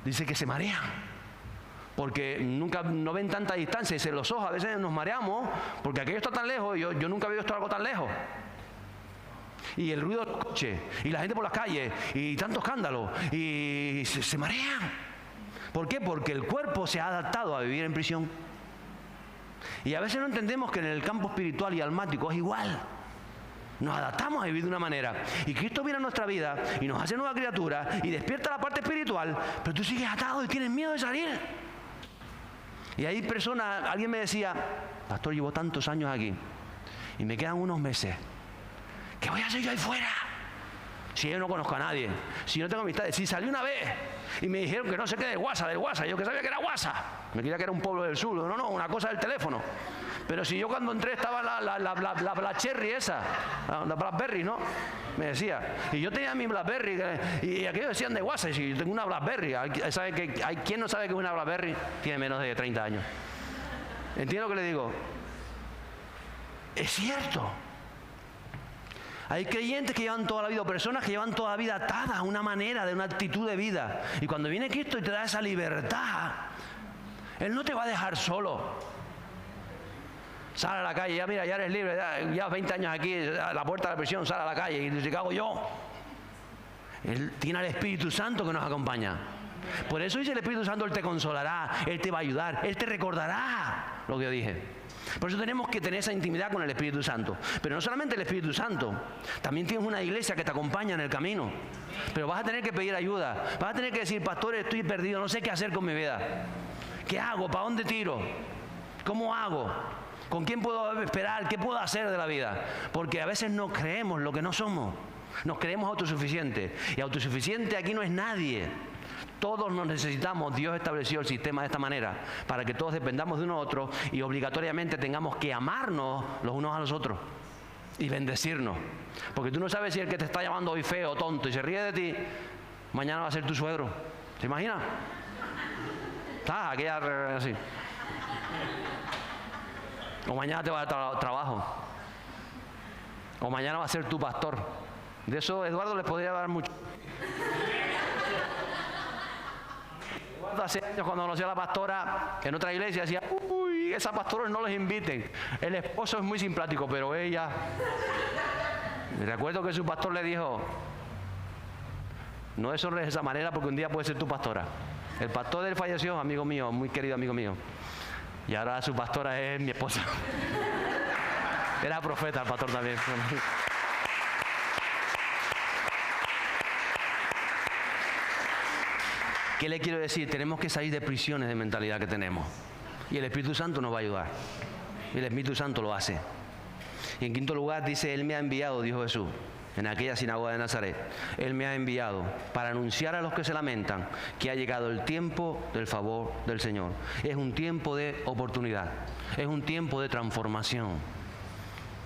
dice que se marean. Porque no ven tanta distancia. Dice, los ojos a veces nos mareamos, porque aquello está tan lejos, yo nunca había visto algo tan lejos. Y el ruido de los coches, y la gente por las calles, y tanto escándalo, y se marean. ¿Por qué? Porque el cuerpo se ha adaptado a vivir en prisión. Y a veces no entendemos que en el campo espiritual y almático es igual. Nos adaptamos a vivir de una manera. Y Cristo viene a nuestra vida y nos hace nueva criatura y despierta la parte espiritual, pero tú sigues atado y tienes miedo de salir. Y hay personas, alguien me decía, pastor, llevo tantos años aquí y me quedan unos meses. ¿Qué voy a hacer yo ahí fuera? Si yo no conozco a nadie, si no tengo amistades, si salí una vez y me dijeron que no sé qué del WhatsApp, yo que sabía que era WhatsApp, me creía que era un pueblo del sur, no, una cosa del teléfono. Pero si yo cuando entré estaba la Blackberry esa, la Blackberry, ¿no? Me decía. Y yo tenía mi Blackberry y aquellos decían de WhatsApp, y si yo tengo una Blackberry, ¿quién no sabe que es una Blackberry? Tiene menos de 30 años. ¿Entiende lo que le digo? Es cierto. Hay creyentes que llevan toda la vida, o personas que llevan toda la vida atadas a una manera, de una actitud de vida. Y cuando viene Cristo y te da esa libertad, Él no te va a dejar solo. Sale a la calle, ya mira, ya eres libre, ya 20 años aquí, a la puerta de la prisión, sale a la calle y dice, ¿qué hago yo? Él tiene al Espíritu Santo que nos acompaña. Por eso dice el Espíritu Santo, Él te consolará, Él te va a ayudar, Él te recordará lo que yo dije. Por eso tenemos que tener esa intimidad con el Espíritu Santo. Pero no solamente el Espíritu Santo, también tienes una iglesia que te acompaña en el camino. Pero vas a tener que pedir ayuda, vas a tener que decir, pastor, estoy perdido, no sé qué hacer con mi vida. ¿Qué hago? ¿Para dónde tiro? ¿Cómo hago? ¿Con quién puedo esperar? ¿Qué puedo hacer de la vida? Porque a veces no creemos lo que no somos. Nos creemos autosuficientes. Y autosuficiente aquí no es nadie. Todos nos necesitamos. Dios estableció el sistema de esta manera para que todos dependamos de uno a otro y obligatoriamente tengamos que amarnos los unos a los otros y bendecirnos. Porque tú no sabes si el que te está llamando hoy feo o tonto y se ríe de ti, mañana va a ser tu suegro. ¿Te imaginas? Aquella así. O mañana te va a dar trabajo. O mañana va a ser tu pastor. De eso Eduardo les podría dar mucho. Eduardo hace años cuando conoció a la pastora en otra iglesia decía, uy, esas pastores no les inviten. El esposo es muy simpático, pero ella... Me recuerdo que su pastor le dijo, no deshonres de esa manera porque un día puede ser tu pastora. El pastor de él falleció, amigo mío, muy querido amigo mío. Y ahora su pastora es mi esposa. Era profeta el pastor también. ¿Qué le quiero decir? Tenemos que salir de prisiones de mentalidad que tenemos. Y el Espíritu Santo nos va a ayudar. Y el Espíritu Santo lo hace. Y en quinto lugar dice, Él me ha enviado, dijo Jesús, en aquella sinagoga de Nazaret. Él me ha enviado para anunciar a los que se lamentan que ha llegado el tiempo del favor del Señor. Es un tiempo de oportunidad. Es un tiempo de transformación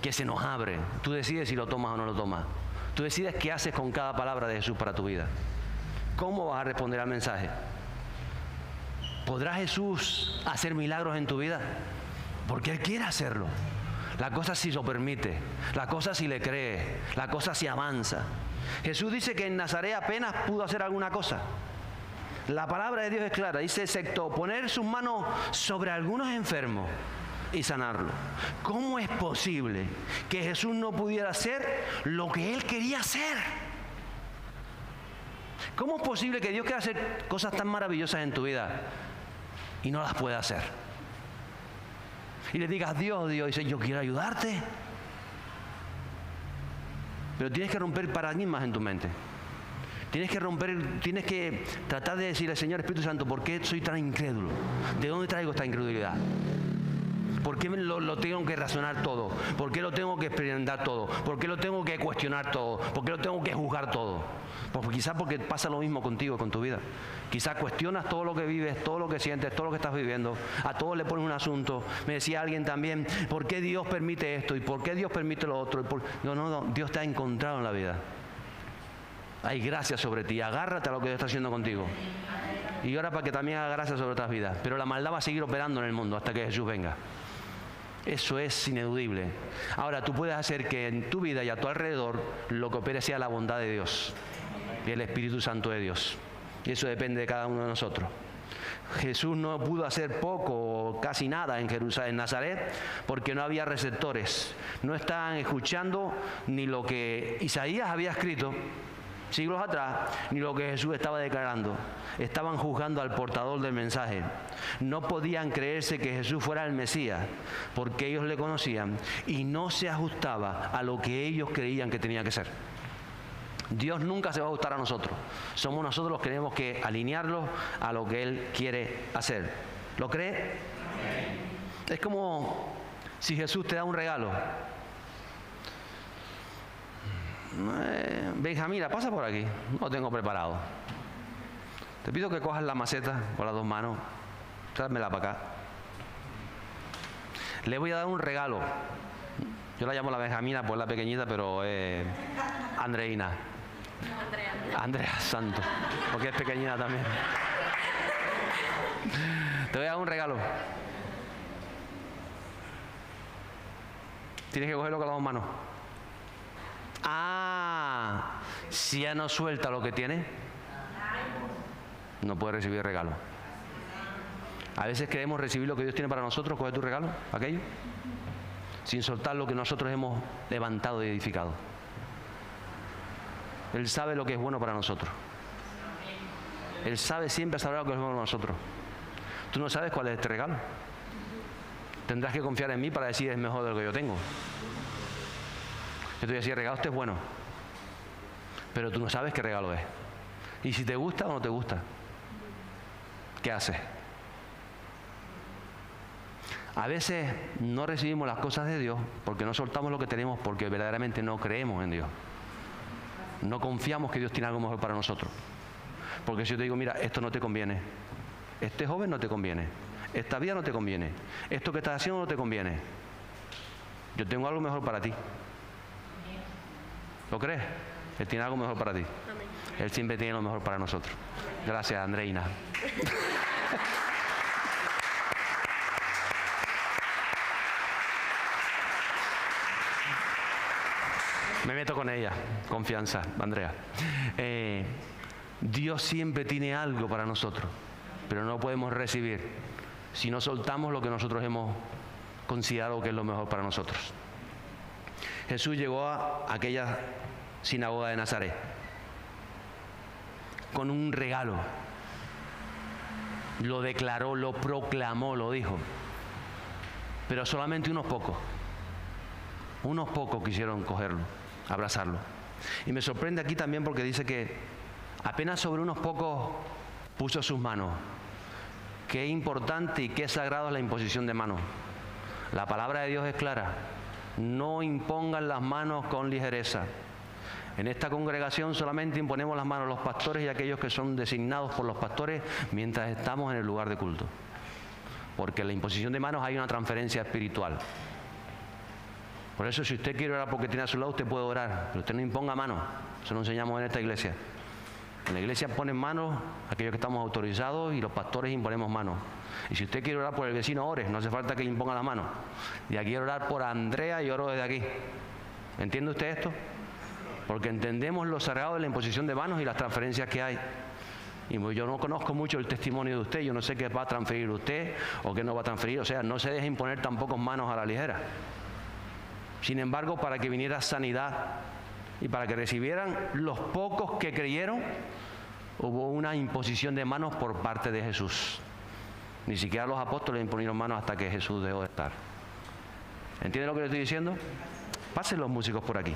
que se nos abre. Tú decides si lo tomas o no lo tomas. Tú decides qué haces con cada palabra de Jesús para tu vida. ¿Cómo vas a responder al mensaje? ¿Podrá Jesús hacer milagros en tu vida? Porque Él quiere hacerlo. La cosa si lo permite, la cosa si le cree, la cosa si avanza. Jesús dice que en Nazaret apenas pudo hacer alguna cosa. La palabra de Dios es clara, dice, excepto poner sus manos sobre algunos enfermos y sanarlos. ¿Cómo es posible que Jesús no pudiera hacer lo que Él quería hacer? ¿Cómo es posible que Dios quiera hacer cosas tan maravillosas en tu vida y no las pueda hacer? Y le digas, Dios, dice, yo quiero ayudarte. Pero tienes que romper paradigmas en tu mente. Tienes que tratar de decirle, Señor Espíritu Santo, ¿por qué soy tan incrédulo? ¿De dónde traigo esta incredulidad? ¿Por qué lo tengo que razonar todo? ¿Por qué lo tengo que experimentar todo? ¿Por qué lo tengo que cuestionar todo? ¿Por qué lo tengo que juzgar todo? Pues quizás porque pasa lo mismo contigo, con tu vida. Quizás cuestionas todo lo que vives, todo lo que sientes, todo lo que estás viviendo. A todos le pones un asunto. Me decía alguien también, ¿por qué Dios permite esto? ¿Y por qué Dios permite lo otro? No, Dios te ha encontrado en la vida. Hay gracia sobre ti. Agárrate a lo que Dios está haciendo contigo. Y ahora para que también haga gracia sobre otras vidas. Pero la maldad va a seguir operando en el mundo hasta que Jesús venga. Eso es ineludible. Ahora, tú puedes hacer que en tu vida y a tu alrededor lo que opere sea la bondad de Dios y el Espíritu Santo de Dios. Y eso depende de cada uno de nosotros. Jesús no pudo hacer poco o casi nada en Jerusalén, en Nazaret, porque no había receptores. No estaban escuchando ni lo que Isaías había escrito siglos atrás, ni lo que Jesús estaba declarando. Estaban juzgando al portador del mensaje. No podían creerse que Jesús fuera el Mesías, porque ellos le conocían y no se ajustaba a lo que ellos creían que tenía que ser. Dios nunca se va a ajustar a nosotros. Somos nosotros los que tenemos que alinearlo a lo que Él quiere hacer. ¿Lo cree? Es como si Jesús te da un regalo. Benjamín, pasa por aquí. No lo tengo preparado. Te pido que cojas la maceta con las dos manos. Tráemela para acá. Le voy a dar un regalo. Yo la llamo la Benjamina, pues la pequeñita, pero Andreina. Andrea Santo, porque es pequeñita también. Te voy a dar un regalo. Tienes que cogerlo con las dos manos. Si ya no suelta lo que tiene, no puede recibir regalo. A veces queremos recibir lo que Dios tiene para nosotros, coge tu regalo, aquello, sin soltar lo que nosotros hemos levantado y edificado. Él sabe lo que es bueno para nosotros. Él siempre sabrá lo que es bueno para nosotros. Tú no sabes cuál es este regalo. Tendrás que confiar en mí para decir es mejor de lo que yo tengo. Yo te voy a decir, el regalo este es bueno, pero tú no sabes qué regalo es. Y si te gusta o no te gusta, ¿qué haces? A veces no recibimos las cosas de Dios porque no soltamos lo que tenemos, porque verdaderamente no creemos en Dios. No confiamos que Dios tiene algo mejor para nosotros. Porque si yo te digo, mira, esto no te conviene, este joven no te conviene, esta vida no te conviene, esto que estás haciendo no te conviene, yo tengo algo mejor para ti. ¿Lo crees? Él tiene algo mejor para ti. Amén. Él siempre tiene lo mejor para nosotros. Gracias, Andreina. Me meto con ella. Confianza, Andrea. Dios siempre tiene algo para nosotros, pero no lo podemos recibir si no soltamos lo que nosotros hemos considerado que es lo mejor para nosotros. Jesús llegó a aquella sinagoga de Nazaret con un regalo. Lo declaró, lo proclamó, lo dijo. Pero solamente unos pocos quisieron cogerlo, abrazarlo. Y me sorprende aquí también porque dice que apenas sobre unos pocos puso sus manos. Qué importante y qué sagrado es la imposición de manos. La palabra de Dios es clara. No impongan las manos con ligereza. En esta congregación solamente imponemos las manos los pastores y aquellos que son designados por los pastores mientras estamos en el lugar de culto. Porque en la imposición de manos hay una transferencia espiritual. Por eso, si usted quiere orar porque tiene a su lado, usted puede orar, pero usted no imponga manos. Eso lo enseñamos en esta iglesia. En la iglesia ponen manos aquellos que estamos autorizados y los pastores imponemos manos. Y si usted quiere orar por el vecino, ore, no hace falta que le imponga la mano. Y aquí quiero orar por Andrea y oro desde aquí. ¿Entiende usted esto? Porque entendemos lo sagrado de la imposición de manos y las transferencias que hay. Y yo no conozco mucho el testimonio de usted, yo no sé qué va a transferir usted o qué no va a transferir. O sea, no se deje imponer tampoco manos a la ligera. Sin embargo, para que viniera sanidad y para que recibieran los pocos que creyeron, hubo una imposición de manos por parte de Jesús. Ni siquiera los apóstoles imponieron manos hasta que Jesús dejó de estar. ¿Entiende lo que le estoy diciendo? Pasen los músicos por aquí.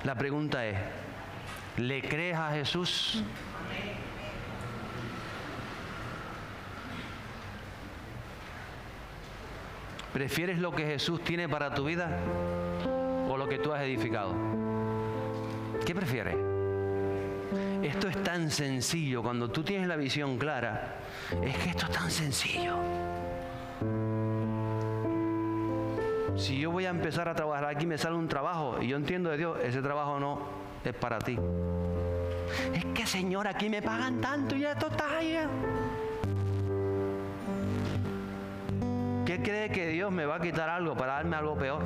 La pregunta es, ¿le crees a Jesús? ¿Prefieres lo que Jesús tiene para tu vida o lo que tú has edificado? ¿Qué prefieres? Esto es tan sencillo. Cuando tú tienes la visión clara, es que esto es tan sencillo. Si yo voy a empezar a trabajar aquí, me sale un trabajo y yo entiendo de Dios, ese trabajo no es para ti. Es que, Señor, aquí me pagan tanto y esto está allá. ¿Qué cree que Dios me va a quitar algo para darme algo peor?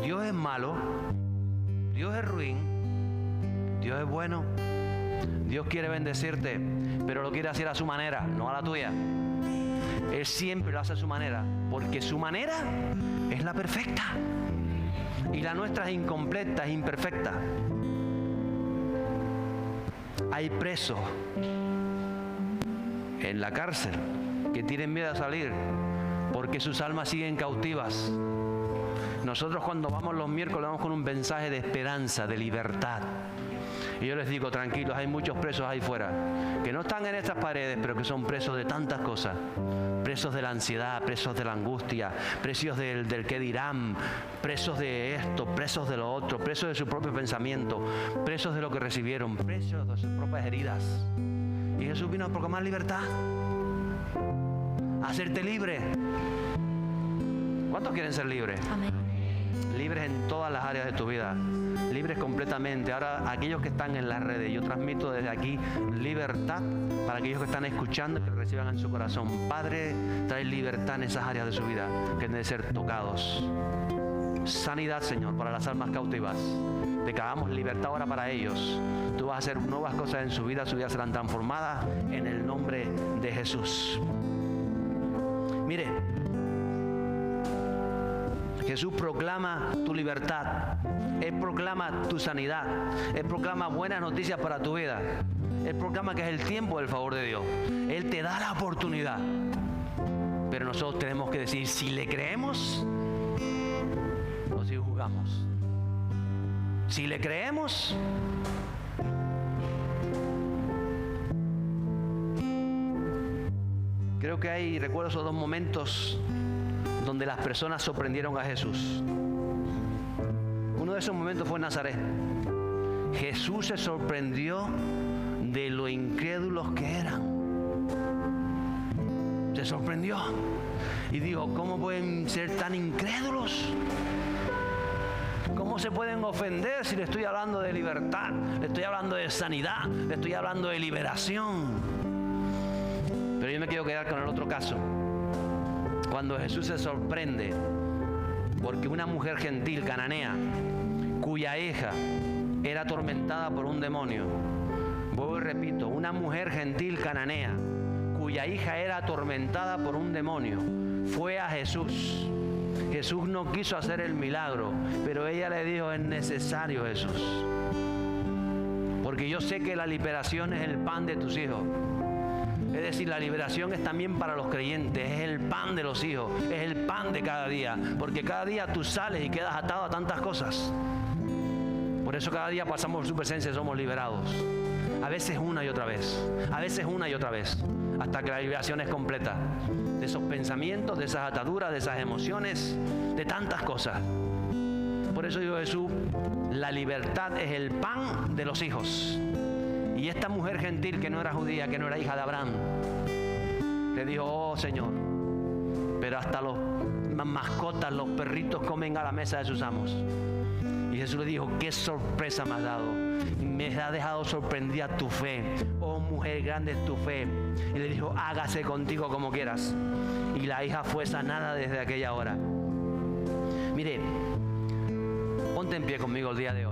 Dios es malo, Dios es ruin, Dios es bueno, Dios quiere bendecirte, pero lo quiere hacer a su manera, no a la tuya. Él siempre lo hace a su manera, porque su manera es la perfecta y la nuestra es incompleta, es imperfecta. Hay presos en la cárcel que tienen miedo a salir porque sus almas siguen cautivas. Nosotros cuando vamos los miércoles vamos con un mensaje de esperanza, de libertad. Y yo les digo, tranquilos, hay muchos presos ahí fuera que no están en estas paredes, pero que son presos de tantas cosas. Presos de la ansiedad, presos de la angustia, presos del qué dirán, presos de esto, presos de lo otro, presos de su propio pensamiento, presos de lo que recibieron, presos de sus propias heridas. Y Jesús vino a proclamar libertad, a hacerte libre. ¿Cuántos quieren ser libres? Amén. Libres en todas las áreas de tu vida, libres completamente. Ahora, aquellos que están en las redes, yo transmito desde aquí libertad para aquellos que están escuchando, que reciban en su corazón. Padre, trae libertad en esas áreas de su vida que deben ser tocados. Sanidad, Señor, para las almas cautivas. Declaramos libertad ahora para ellos. Tú vas a hacer nuevas cosas en su vida serán transformadas en el nombre de Jesús. Mire, Jesús proclama tu libertad, Él proclama tu sanidad, Él proclama buenas noticias para tu vida, Él proclama que es el tiempo del favor de Dios, Él te da la oportunidad, pero nosotros tenemos que decir si le creemos o si juzgamos. Si le creemos, creo que recuerdo esos dos momentos donde las personas sorprendieron a Jesús. Uno de esos momentos fue en Nazaret. Jesús se sorprendió de lo incrédulos que eran. Se sorprendió y dijo, ¿cómo pueden ser tan incrédulos? ¿Cómo se pueden ofender si le estoy hablando de libertad? Le estoy hablando de sanidad, le estoy hablando de liberación. Pero yo me quiero quedar con el otro caso. Cuando Jesús se sorprende porque una mujer gentil cananea cuya hija era atormentada por un demonio, vuelvo y repito, una mujer gentil cananea cuya hija era atormentada por un demonio, fue a Jesús. Jesús no quiso hacer el milagro, pero ella le dijo: es necesario, Jesús, porque yo sé que la liberación es el pan de tus hijos. Es decir, la liberación es también para los creyentes, es el pan de los hijos, es el pan de cada día, porque cada día tú sales y quedas atado a tantas cosas. Por eso cada día pasamos por su presencia y somos liberados. A veces una y otra vez, a veces una y otra vez, hasta que la liberación es completa. De esos pensamientos, de esas ataduras, de esas emociones, de tantas cosas. Por eso dijo Jesús, la libertad es el pan de los hijos. Y esta mujer gentil que no era judía, que no era hija de Abraham, le dijo: oh Señor, pero hasta los mascotas, los perritos comen a la mesa de sus amos. Y Jesús le dijo: qué sorpresa me has dado, me ha dejado sorprendida tu fe, oh mujer, grande es tu fe. Y le dijo: hágase contigo como quieras. Y la hija fue sanada desde aquella hora. Mire, ponte en pie conmigo el día de hoy.